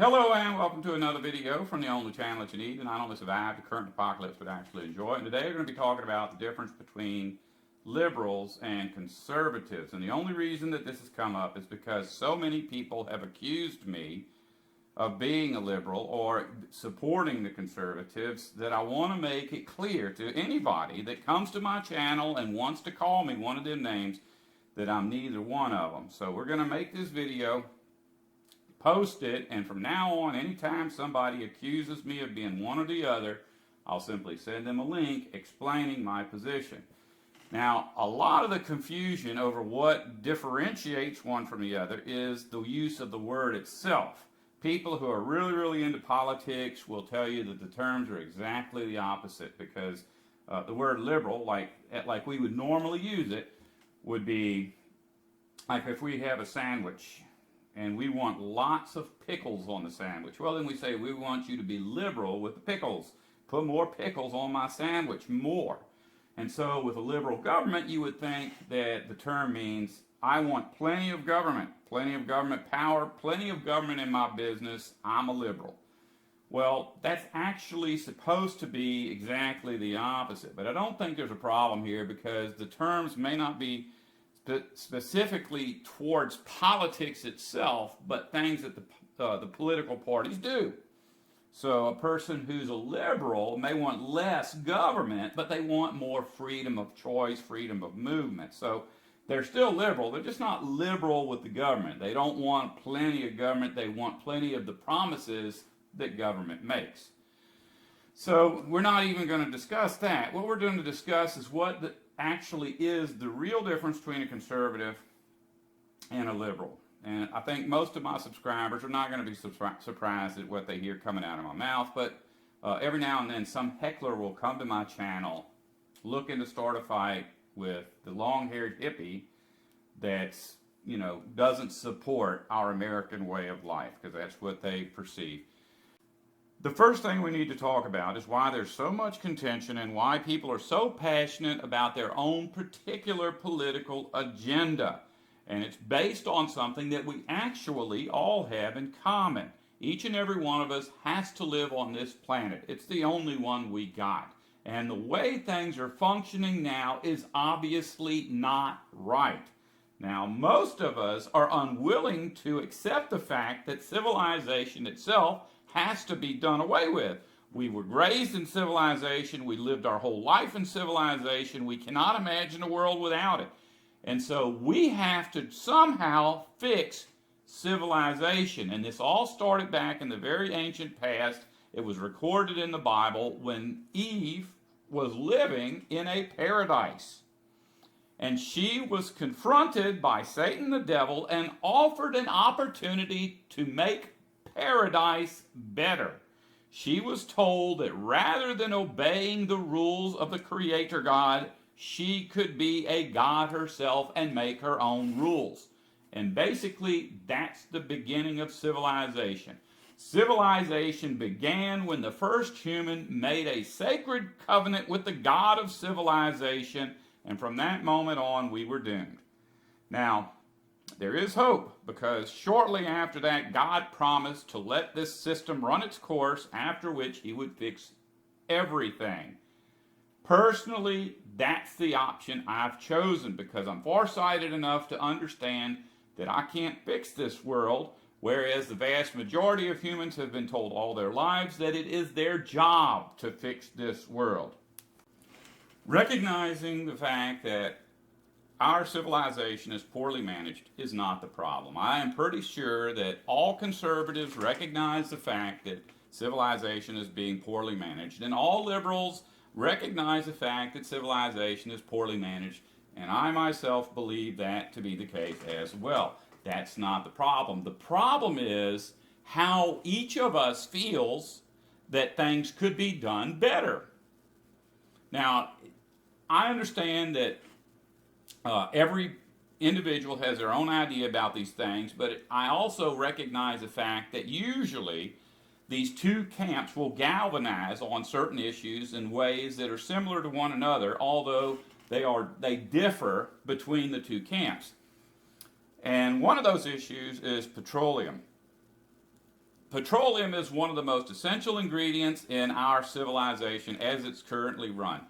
Hello and welcome to another video from the only channel that you need to not only survive the current apocalypse but actually enjoy it. And today we're going to be talking about the difference between liberals and conservatives. And the only reason that this has come up is because so many people have accused me of being a liberal or supporting the conservatives that I want to make it clear to anybody that comes to my channel and wants to call me one of them names that I'm neither one of them. So we're going to make this video, post it, and from now on, anytime somebody accuses me of being one or the other, I'll simply send them a link explaining my position. Now, a lot of the confusion over what differentiates one from the other is the use of the word itself. People who are really into politics will tell you that the terms are exactly the opposite, because the word liberal, like we would normally use it, would be like if we have a sandwich and we want lots of pickles on the sandwich. Well, then we say we want you to be liberal with the pickles. Put more pickles on my sandwich, more. And so with a liberal government, you would think that the term means I want plenty of government power, plenty of government in my business. I'm a liberal. Well, that's actually supposed to be exactly the opposite. But I don't think there's a problem here because the terms may not be specifically towards politics itself, but things that the political parties do. So a person who's a liberal may want less government, but they want more freedom of choice, freedom of movement. So they're still liberal, they're just not liberal with the government. They don't want plenty of government, they want plenty of the promises that government makes. So we're not even going to discuss that. What we're going to discuss is what actually is the real difference between a conservative and a liberal. And I think most of my subscribers are not going to be surprised at what they hear coming out of my mouth, but every now and then some heckler will come to my channel looking to start a fight with the long-haired hippie that's, doesn't support our American way of life, because that's what they perceive. The first thing we need to talk about is why there's so much contention and why people are so passionate about their own particular political agenda. And it's based on something that we actually all have in common. Each and every one of us has to live on this planet. It's the only one we got. And the way things are functioning now is obviously not right. Now, most of us are unwilling to accept the fact that civilization itself has to be done away with. We were raised in civilization. We lived our whole life in civilization. We cannot imagine a world without it. And so we have to somehow fix civilization. And this all started back in the very ancient past. It was recorded in the Bible when Eve was living in a paradise. And she was confronted by Satan the devil and offered an opportunity to make paradise better. She was told that rather than obeying the rules of the Creator God, she could be a God herself and make her own rules. And basically, that's the beginning of civilization. Civilization began when the first human made a sacred covenant with the God of civilization, and from that moment on, we were doomed. Now, there is hope, because shortly after that, God promised to let this system run its course, after which he would fix everything. Personally, that's the option I've chosen, because I'm farsighted enough to understand that I can't fix this world, whereas the vast majority of humans have been told all their lives that it is their job to fix this world. Recognizing the fact that our civilization is poorly managed is not the problem. I am pretty sure that all conservatives recognize the fact that civilization is being poorly managed, and all liberals recognize the fact that civilization is poorly managed, and I myself believe that to be the case as well. That's not the problem. The problem is how each of us feels that things could be done better. Now, I understand that every individual has their own idea about these things, but I also recognize the fact that usually these two camps will galvanize on certain issues in ways that are similar to one another, although they differ between the two camps. And one of those issues is petroleum. petroleum is one of the most essential ingredients in our civilization as it's currently run.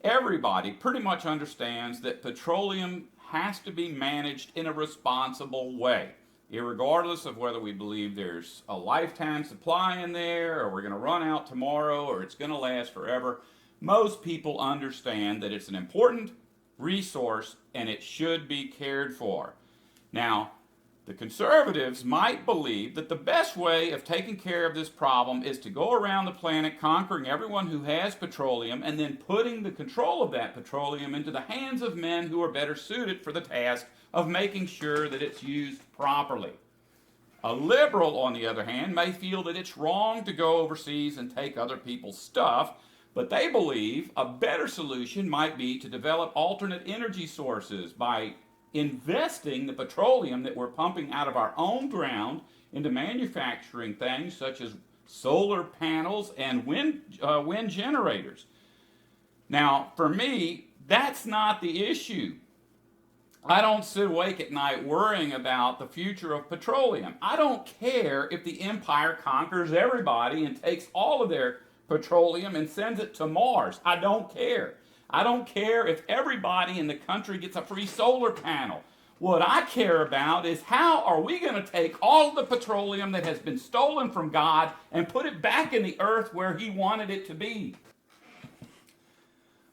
Everybody pretty much understands that petroleum has to be managed in a responsible way, irregardless of whether we believe there's a lifetime supply in there, or we're going to run out tomorrow, or it's going to last forever. Most people understand that it's an important resource and it should be cared for. Now, the conservatives might believe that the best way of taking care of this problem is to go around the planet conquering everyone who has petroleum and then putting the control of that petroleum into the hands of men who are better suited for the task of making sure that it's used properly. A liberal, on the other hand, may feel that it's wrong to go overseas and take other people's stuff, but they believe a better solution might be to develop alternate energy sources by investing the petroleum that we're pumping out of our own ground into manufacturing things such as solar panels and wind generators. Now, for me, that's not the issue. I don't sit awake at night worrying about the future of petroleum. I don't care if the empire conquers everybody and takes all of their petroleum and sends it to Mars. I don't care. I don't care if everybody in the country gets a free solar panel. What I care about is how are we going to take all of the petroleum that has been stolen from God and put it back in the earth where He wanted it to be.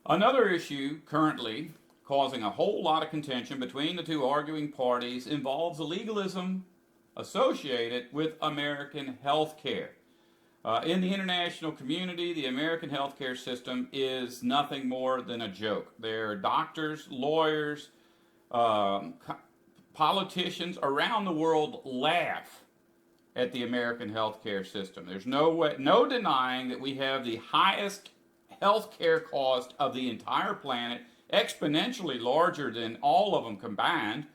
Another issue currently causing a whole lot of contention between the two arguing parties involves the legalism associated with American health care. In the international community, the American healthcare system is nothing more than a joke. There are doctors, lawyers, politicians around the world laugh at the American healthcare system. There's no denying that we have the highest healthcare cost of the entire planet, exponentially larger than all of them combined.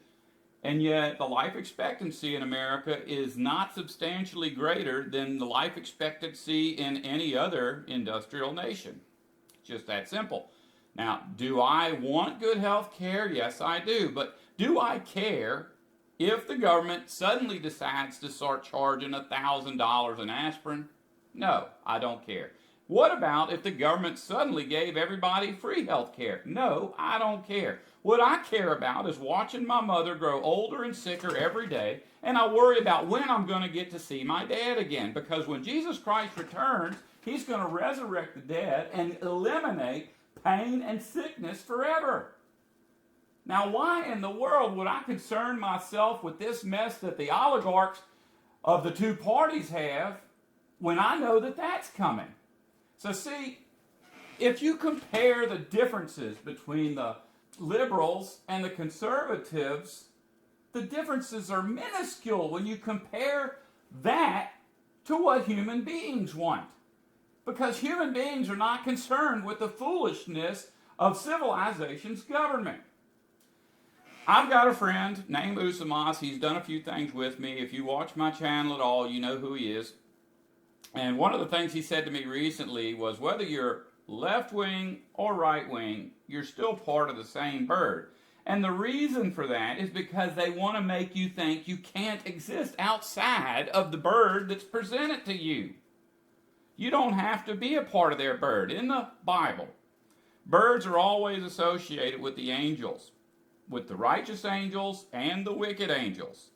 And yet the life expectancy in America is not substantially greater than the life expectancy in any other industrial nation. It's just that simple. Now, do I want good health care? Yes, I do. But do I care if the government suddenly decides to start charging $1,000 an aspirin? No, I don't care. What about if the government suddenly gave everybody free health care? No, I don't care. What I care about is watching my mother grow older and sicker every day, and I worry about when I'm going to get to see my dad again, because when Jesus Christ returns, He's going to resurrect the dead and eliminate pain and sickness forever. Now, why in the world would I concern myself with this mess that the oligarchs of the two parties have when I know that that's coming? So see, if you compare the differences between the liberals and the conservatives, the differences are minuscule when you compare that to what human beings want. Because human beings are not concerned with the foolishness of civilization's government. I've got a friend named Usamas. He's done a few things with me. If you watch my channel at all, you know who he is. And one of the things he said to me recently was, whether you're left-wing or right-wing, you're still part of the same bird. And the reason for that is because they want to make you think you can't exist outside of the bird that's presented to you. You don't have to be a part of their bird. In the Bible, birds are always associated with the angels, with the righteous angels and the wicked angels.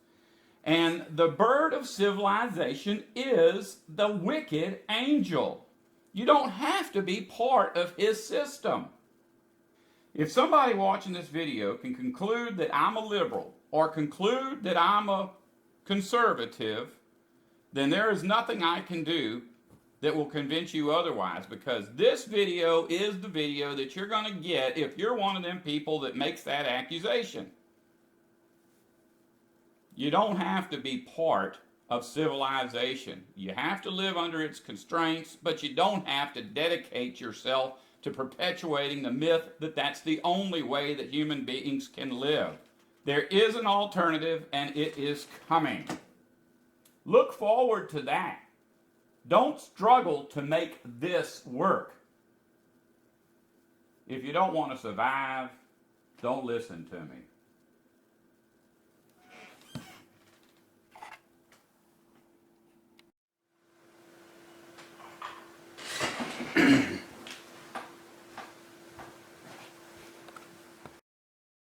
And the bird of civilization is the wicked angel. You don't have to be part of his system. If somebody watching this video can conclude that I'm a liberal or conclude that I'm a conservative, then there is nothing I can do that will convince you otherwise, because this video is the video that you're going to get if you're one of them people that makes that accusation. You don't have to be part of civilization. You have to live under its constraints, but you don't have to dedicate yourself to perpetuating the myth that that's the only way that human beings can live. There is an alternative, and it is coming. Look forward to that. Don't struggle to make this work. If you don't want to survive, don't listen to me.